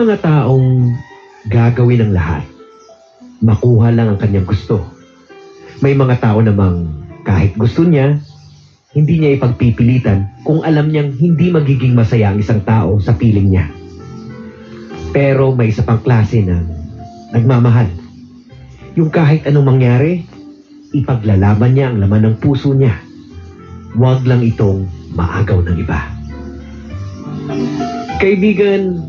mga taong gagawin ang lahat. Makuha lang ang kanyang gusto. May mga tao namang kahit gusto niya, hindi niya ipagpipilitan kung alam niyang hindi magiging masaya ang isang tao sa piling niya. Pero may isa pang klase ng nagmamahal. Yung kahit anong mangyari, ipaglalaban niya ang laman ng puso niya. Huwag lang itong maagaw ng iba. Kaibigan,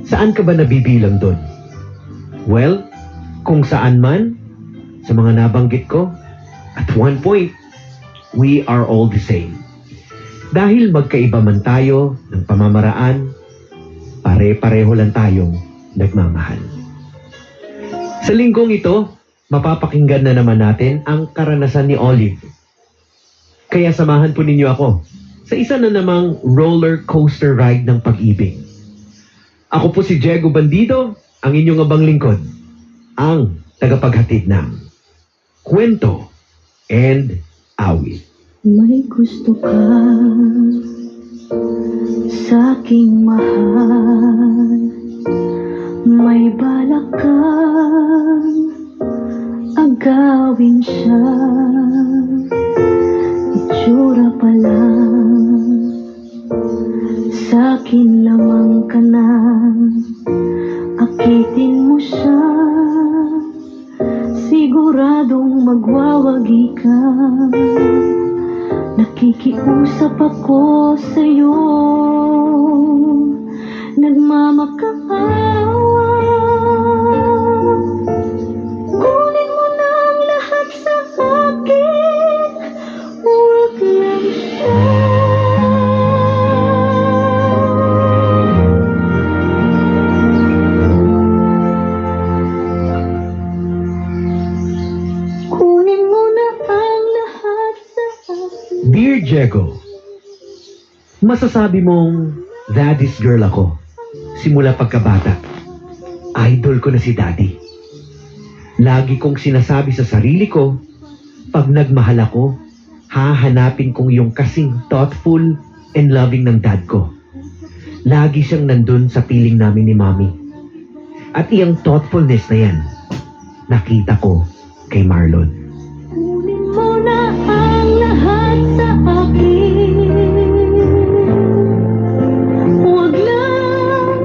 saan ka ba nabibilang doon? Well, kung saan man, sa mga nabanggit ko, at one point, we are all the same. Dahil magkaiba man tayo ng pamamaraan, pare-pareho lang tayong nagmamahal. Sa linggong ito, mapapakinggan na naman natin ang karanasan ni Olive. Kaya samahan po ninyo ako sa isa na namang roller coaster ride ng pag-ibig. Ako po si Diego Bandido, ang inyong abang lingkod, ang tagapaghatid ng kwento and awit. May gusto ka sa aking mahal, may balak kang agawin siya, itsura pa lang, sa akin lamang ka na, akitin mo siya, siguradong magwawagi ka. Nakikiusap ako sa'yo, nagmamakaawa. Kunin mo na ang lahat sa akin, huwag lang siya. Kunin mo na ang lahat sa akin. Dear Diego, masasabi mong daddy's girl ako simula pagkabata. Idol ko na si daddy. Lagi kong sinasabi sa sarili ko, pag nagmahal ako, hahanapin kong yung kasing thoughtful and loving ng dad ko. Lagi siyang nandun sa piling namin ni mommy. At iyang thoughtfulness na yan, nakita ko kay Marlon. Kunin mo na ang lahat sa akin, huwag lang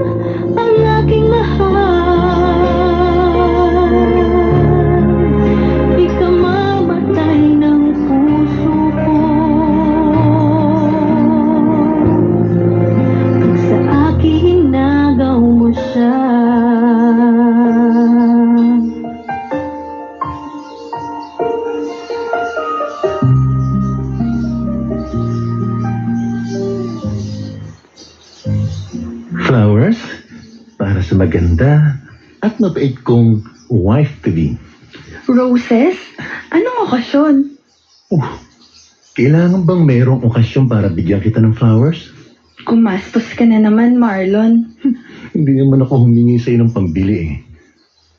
ang aking mahal. Di ka mamatay ng puso ko, pag sa akin nagaw mo siya. Flowers para sa maganda at mabait kong wife-to-be. Roses? Anong okasyon? Kailangan bang mayroong okasyon para bigyan kita ng flowers? Gumastos ka na naman, Marlon. Hindi naman ako humingi sa'yo ng pambili eh.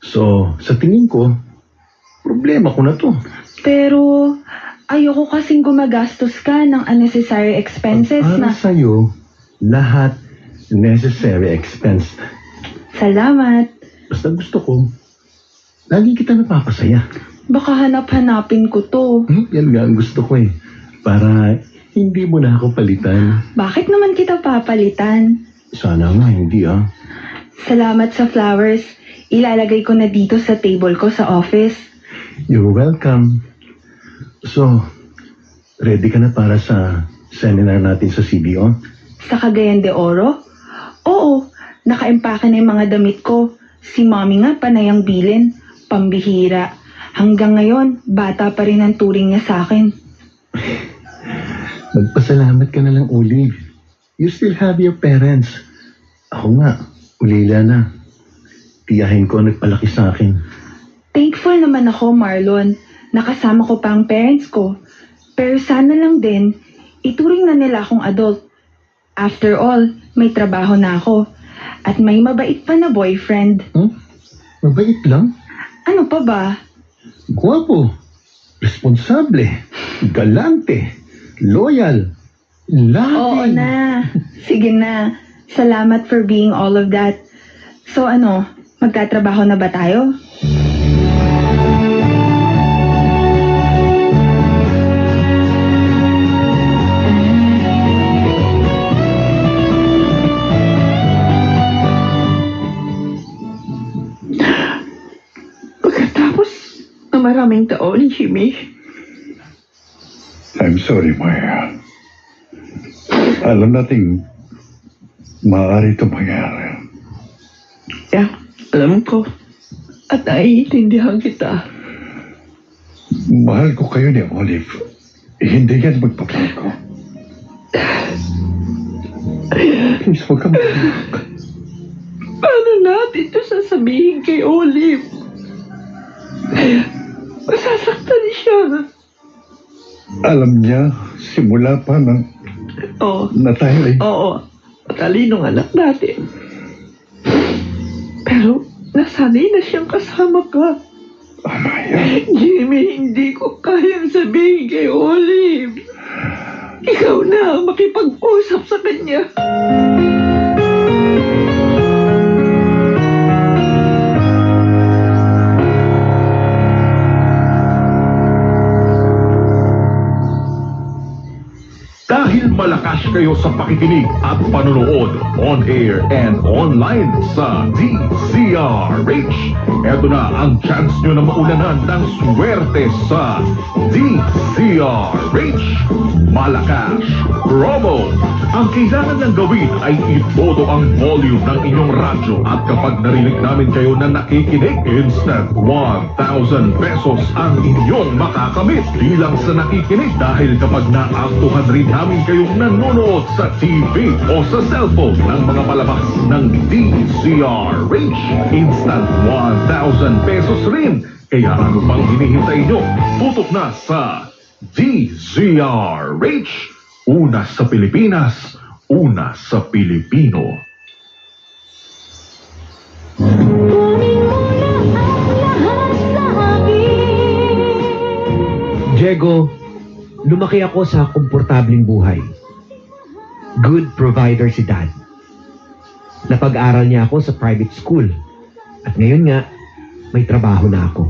So, sa tingin ko, problema ko na to. Pero, ayoko kasing gumagastos ka ng unnecessary expenses Para na... sa'yo, lahat necessary expense. Salamat. Basta gusto ko, lagi kita napapasaya. Baka hanap-hanapin ko to. Yan nga ang gusto ko eh. Para hindi mo na ako palitan. Bakit naman kita papalitan? Sana nga hindi ah. Salamat sa flowers. Ilalagay ko na dito sa table ko sa office. You're welcome. So, ready ka na para sa seminar natin sa CBO? Sa Cagayan de Oro? Oo, nakaimpake na yung mga damit ko. Si mommy nga panayang bilin. Pambihira. Hanggang ngayon, bata pa rin ang turing niya sa akin. Magpasalamat ka na lang, Olive. You still have your parents. Ako nga, ulila na. Tiyahin ko ang nagpalaki sa akin. Thankful naman ako, Marlon. Nakasama ko pa ang parents ko. Pero sana lang din, ituring na nila akong adult. After all, may trabaho na ako. At may mabait pa na boyfriend. Mabait lang? Ano pa ba? Guwapo, responsable, galante, loyal, Oo loving. na. Sige na. Salamat for being all of that. So ano, magtatrabaho na ba tayo? Pagkatapos ng maraming taon, Jimmy, I'm sorry, Maya. Alam nating maaari ito mangyari. yeah, alam ko. At naiintindihan kita. Mahal ko kayo ni Olive. Hindi yan magpapago. Please, huwag ka mag-alala. Paano natin ito sasabihin kay Olive? Masasaktan siya. Alam niya, simula pa Oo, na tayo ay... oo. Matalinong anak natin. Pero, nasanay na siyang kasama ka. Oh, Maya. Jimmy, hindi ko kayang sabihin kay Olive. Ikaw na ang makipag-usap sa kanya. Dahil malakas kayo sa pakikinig at panonood on air and online sa DZRH, eto na ang chance nyo na maulanan ng swerte sa DZRH Malakas Promo. Ang kailangan lang gawin ay itodo ang volume ng inyong radyo at kapag narinig namin kayo na nakikinig, instant 1,000 pesos ang inyong makakamit bilang sa nakikinig dahil kapag naaktuhan rin namin kayong nanonood sa TV o sa cellphone ng mga palabas ng DZRH, instant 1,000 pesos rin. Kaya ano pang hinihintay nyo? Tutok na sa DZRH. Una sa Pilipinas, una sa Pilipino. Kunin mo na ang lahat sa akin. Diego, lumaki ako sa komportabling buhay. Good provider si Dad. Napag-aral niya ako sa private school. At ngayon nga, may trabaho na ako.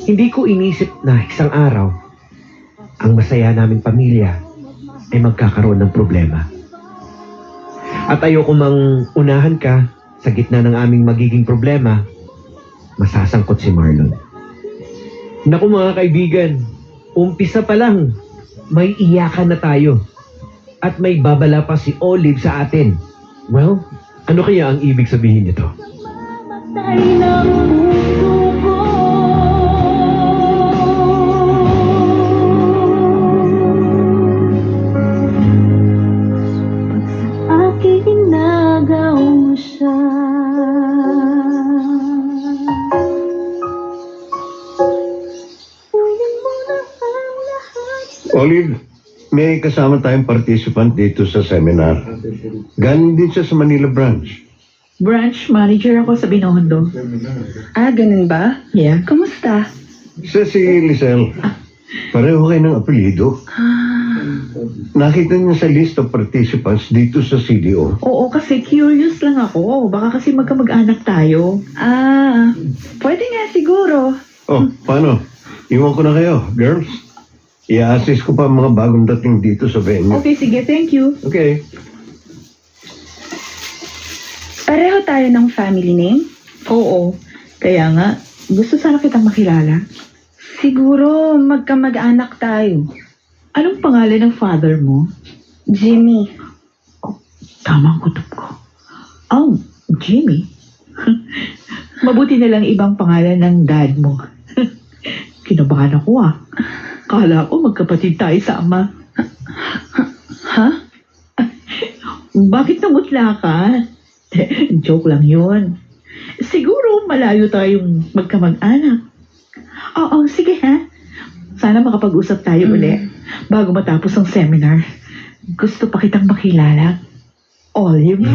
Hindi ko inisip na isang araw, ang masaya naming pamilya ay magkakaroon ng problema. At ayoko mang unahan ka sa gitna ng aming magiging problema, masasangkot si Marlon. Naku mga kaibigan, umpisa pa lang, may iyakan na tayo. At may babala pa si Olive sa atin. Well, ano kaya ang ibig sabihin nito? Mamatay ng puso ko. Pag sa akin nagaw mo siya. Kunin mo na ang lahat. Olive, may kasama tayong participant dito sa seminar. Galing din siya sa Manila branch. Branch manager ako sa Binondo. Ah, ganun ba? Yeah. Kamusta? Siya si Lisel. Pareho kayo ng apelyido. Nakita niya sa list of participants dito sa CDO. Oo, kasi curious lang ako. Baka kasi magkamag-anak tayo. Ah, pwede nga siguro. Oh, paano? Iwan ko na kayo, girls. I-assist ko pa ang mga bagong dating dito sa venue. Okay, sige. Thank you. Okay. Pareho tayo ng family name? Oo. Kaya nga, gusto sana kitang makilala. Siguro magkamag-anak tayo. Anong pangalan ng father mo? Jimmy. Tamang kutob ko. Oh, Jimmy. Mabuti na lang ibang pangalan ng dad mo. Kinabahan ako ah. Kala ko magkapatid tayo sa ama. Ha? Bakit namutla ka? Joke lang yun. Siguro malayo tayong magkamag-anak. Oo, sige ha. Sana makapag-usap tayo uli bago matapos ang seminar. Gusto pa kitang makilala. Olive.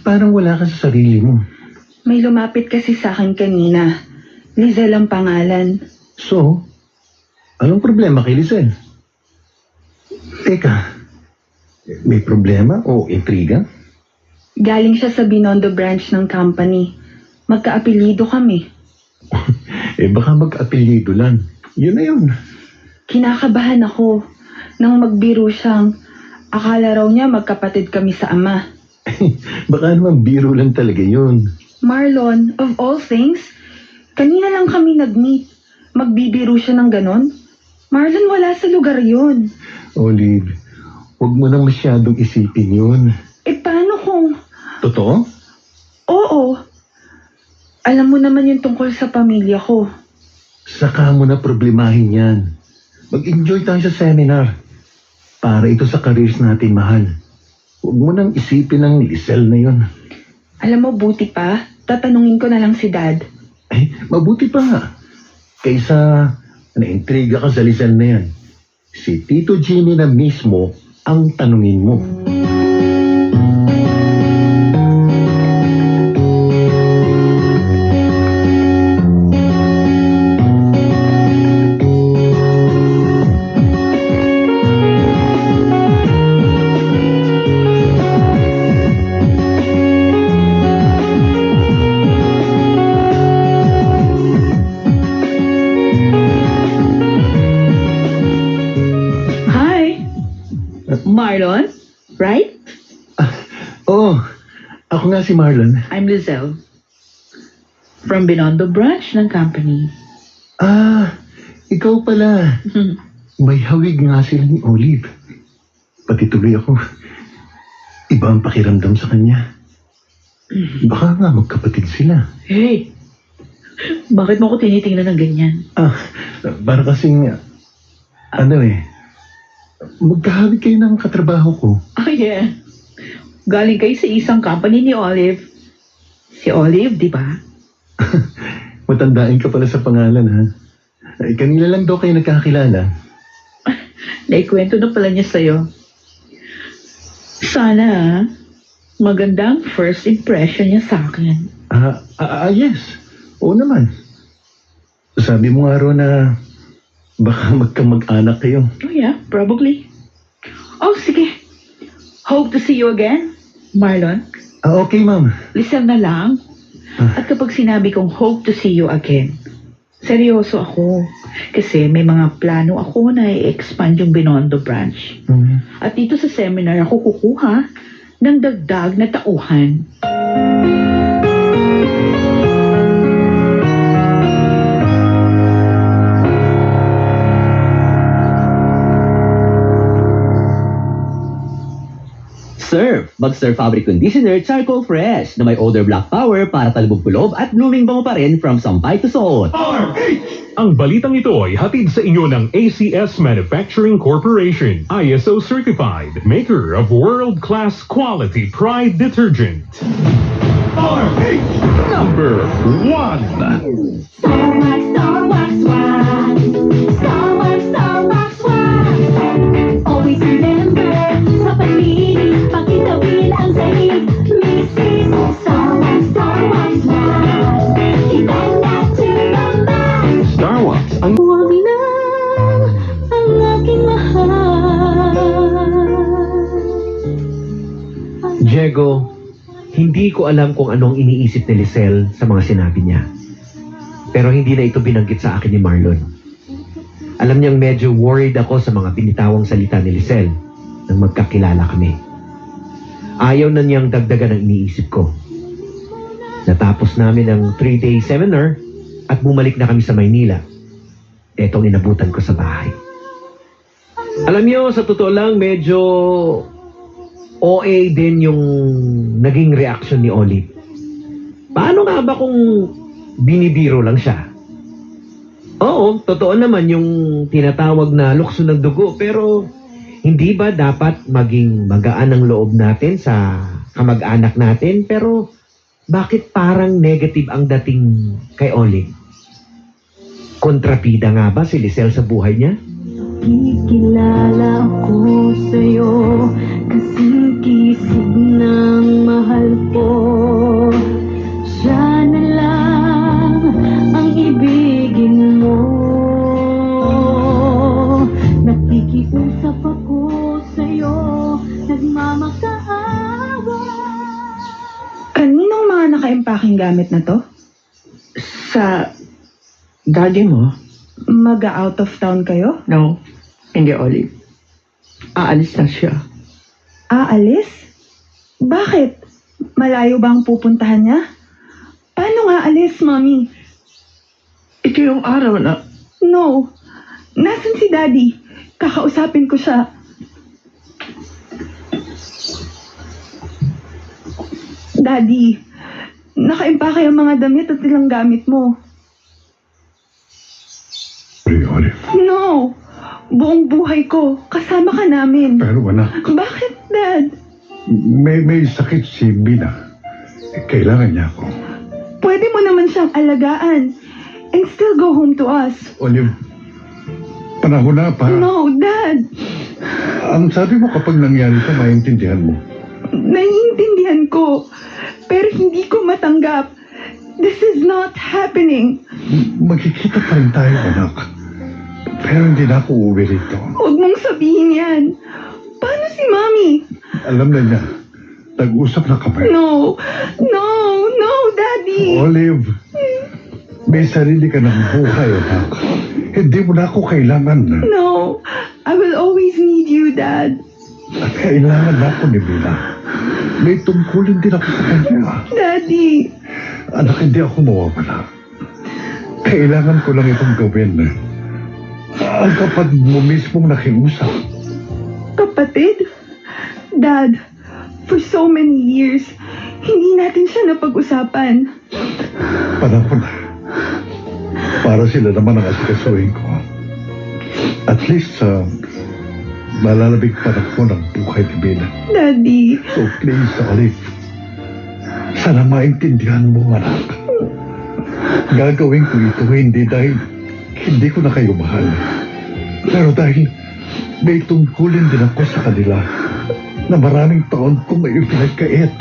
parang wala ka sa sarili mo. May lumapit kasi sa akin kanina. Lizelle ang pangalan. So, anong problema kay Lizelle? Teka, may problema o intriga? Galing siya sa Binondo branch ng company. Magkaapelido kami. Baka mag-apelyido lang. Yun na yun. Kinakabahan ako. Nang magbiro siyang, akala raw niya magkapatid kami sa ama. Baka naman biro lang talaga yun. Marlon, of all things, kanina lang kami nag-meet. Magbibiro siya ng ganon? Marlon, wala sa lugar yun. Olive, huwag mo nang masyadong isipin yun. Paano kung... Totoo? Oo. Alam mo naman yung tungkol sa pamilya ko. Saka mo na problemahin yan. Mag-enjoy tayo sa seminar. Para ito sa careers natin, mahal. Huwag mo nang isipin ang Lizelle na yun. Alam mo, buti pa, tatanungin ko na lang si Dad. Mabuti pa. Kaysa na-intriga ka sa Lizelle na yan. Si Tito Jimmy na mismo ang tanungin mo. Hi! Marlon? Right? Oh, ako nga si Marlon. I'm Lizelle. From Binondo branch ng company. Ikaw pala. May hawig nga sila ni Olive. Pati tuloy ako. Iba ang pakiramdam sa kanya. Baka nga magkapatid sila. Hey! Bakit mo ko tinitingnan ng ganyan? Para kasing, magkahawig kayo ng katrabaho ko. Oh yeah. Galing kayo sa isang company ni Olive. Si Olive, di ba? Matandaan ka pala sa pangalan, ha? Kanila lang daw kayo nagkakilala. Naikwento na pala niya sa'yo. Sana, magandang first impression niya sa akin. Yes. Oo naman. Sabi mo nga raw na baka magkamag-anak kayo. Oh yeah, probably. Oh, sige. Hope to see you again, Marlon. Okay, ma'am. Listen na lang. At kapag sinabi kong hope to see you again, seryoso ako. Kasi may mga plano ako na i-expand yung Binondo branch. At dito sa seminar ako kukuha ng dagdag na tauhan. Surf, Bugster Fabric Conditioner Charcoal Fresh na may odor black power para talbog kulob at blooming bango pa rin from sampay to suot. Ang balitang ito ay hatid sa inyo ng ACS Manufacturing Corporation, ISO certified, maker of world-class quality Pride detergent. Number 1. Star Wax, Wax. Star Wax, Wax. Always remember, sa paligid, pagkitawin ang sahig. Mrs. Star Wax, Wax. Iban na to the max. Star Wax, ang Huwag na ang aking mahal. Diego, hindi ko alam kung anong iniisip ni Lizelle sa mga sinabi niya. Pero hindi na ito binanggit sa akin ni Marlon. Alam niyang medyo worried ako sa mga binitawang salita ni Lizelle nang magkakilala kami. Ayaw na niyang dagdagan ang iniisip ko. Natapos namin ang 3-day seminar at bumalik na kami sa Maynila. Etong inabutan ko sa bahay. Alam niyo, sa totoo lang, medyo OA din yung naging reaction ni Olive. Paano nga ba kung binibiro lang siya? Oo, totoo naman yung tinatawag na lukso ng dugo, pero hindi ba dapat maging magaan ang loob natin sa kamag-anak natin? Pero bakit parang negative ang dating kay Olive? Kontrapida nga ba si Lizelle sa buhay niya? Kikilala ako sa'yo Kasing kisig ng mahal ko, siya na lang ang ibigin mo. Nakikiusap ako sa'yo, nagmamakaawa. Kaninong mga nakaimpaking gamit na to? Sa daddy mo? Mag-out of town kayo? No, hindi, Olive. Aalis na siya. Aalis? Bakit? Malayo ba ang pupuntahan niya? Paano nga alis, Mommy? Ito yung araw na... No. Nasaan si Daddy? Kakausapin ko siya. Daddy, nakaimpake ang mga damit at ilang gamit mo. Olive. No. Buong buhay ko, kasama ka namin. Pero anak, Bakit, Dad? may sakit si Mina. Kailangan niya ako. Pwede mo naman siyang alagaan and still go home to us. Olive, panahon na para... No, Dad. Ang sabi mo kapag nangyari ito, maintindihan mo. Naiintindihan ko, pero hindi ko matanggap. This is not happening. Magkikita pa rin tayo, anak. Pero hindi na ako uuwi rito. Huwag mong sabihin yan. Paano si Mommy? Alam na niya, nag-usap na kami. No, Daddy. Olive, may sarili ka ng buhay, anak. Hindi mo na ako kailangan. No, I will always need you, Dad. At kailangan na ako ni Mina. May tungkulin din ako sa kanya. Daddy. Anak, hindi ako mawawala. Kailangan ko lang itong gawin. Ang kapatid mo mismong nakiusap. Kapatid? Dad, for so many years, hindi natin siya napag-usapan. Panahon na. Para sila naman ang asikasuhin ko. At least sa malalabig panahon ng buhay ni Mina. Daddy. So please, Olive, sana maintindihan mo, anak. Gagawin ko ito hindi dahil hindi ko na kayo mahal. Pero dahil may tungkulin din ako sa kanila na maraming taon kong may pinagkait.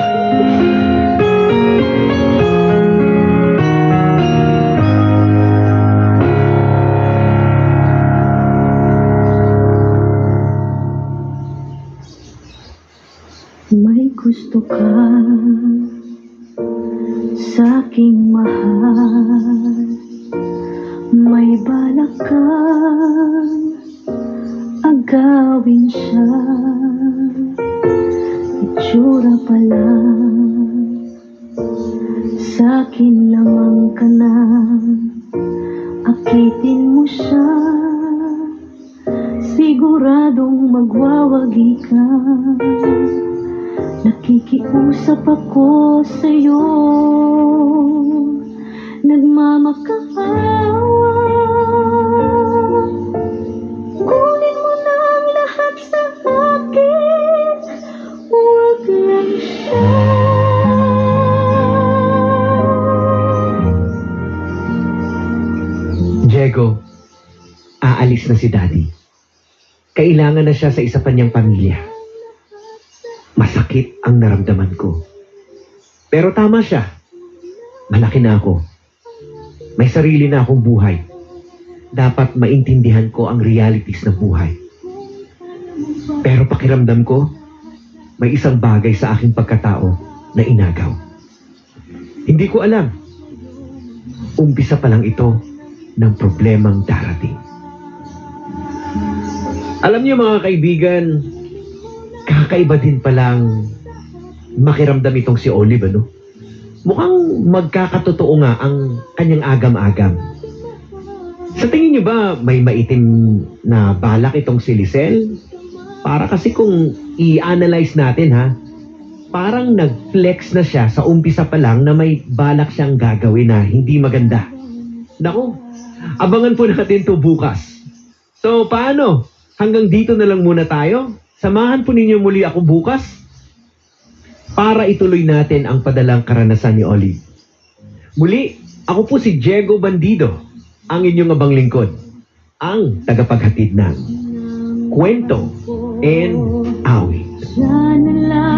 May gusto ka sa'king mahal, may balak kang agawin siya. Itsura pa lang, sa'kin lamang ka na, akitin mo siya, siguradong magwawagi ka. Nakikiusap ako sa'yo, nagmamakaawa. Kunin mo na ang lahat sa akin, huwag lang siya. Diego, aalis na si Daddy. Kailangan na siya sa isa pa niyang pamilya. Masakit ang naramdaman ko. Pero tama siya. Malaki na ako. May sarili na akong buhay. Dapat maintindihan ko ang realities ng buhay. Pero pakiramdam ko, may isang bagay sa aking pagkatao na inagaw. Hindi ko alam. Umpisa pa lang ito ng problemang darating. Alam niyo mga kaibigan, kakaiba din palang makiramdam itong si Olive, ano? Mukhang magkakatotoo nga ang kanyang agam-agam. Sa tingin niyo ba may maitim na balak itong si Lisel? Para kasi kung i-analyze natin ha, parang nag-flex na siya sa umpisa pa lang na may balak siyang gagawin na hindi maganda. Naku, abangan po natin to bukas. So paano? Hanggang dito na lang muna tayo? Samahan po ninyo muli ako bukas para ituloy natin ang padalang karanasan ni Olive. Muli, ako po si Diego Bandido, ang inyong abang lingkod, ang tagapaghatid ng kwento and awit. Sana lang